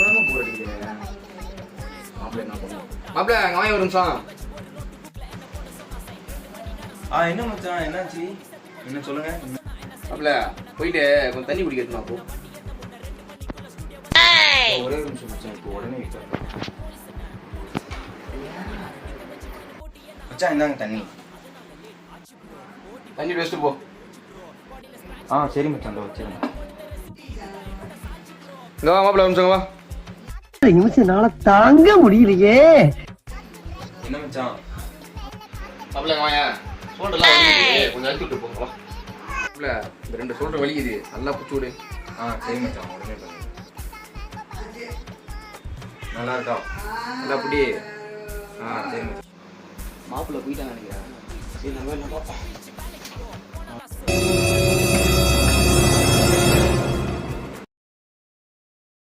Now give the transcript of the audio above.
ரொம்ப போர் அடிக்குது. மாப்பிள்ள என்ன பண்ணும்? மாப்பிள்ள அங்க வாங்கி ஒரு நிமிஷம். என்ன மச்சான் என்னாச்சு? என்ன சொல்லுங்க. மாப்பிள்ள போயிட்டு கொஞ்சம் தண்ணி குடிக்கணுமா? போ. ஒரே ஒரு நிமிஷம் மச்சான், இப்போ உடனே மச்சான் இந்தாங்க தண்ணி. தண்ணி வச்சுட்டு போ. சரி மச்சான், அந்த வச்சிருங்க. இங்க வா மாப்பிள்ள, ஒரு நிமிஷம் வா. நிமிஷம்னால தாங்க முடியலையே. என்ன மச்சான்? மாப்பிள்ள வாங்க. சோல்டர்லாம் வலிக்குது, கொஞ்சம் அழுத்தி விட்டு போங்க. மாப்பிள்ள இந்த 2 சோல்டர் வலிக்குது, நல்லா புடிச்சு விடு. சரி மச்சான், உடனே பண்ணுங்க. நல்லா இருக்கா? நல்லா புடி. சரி மச்சான். மாப்பிள்ள போயிட்டாங்க நினைக்கிறேன். சரி நம்ம என்ன பார்ப்போம்.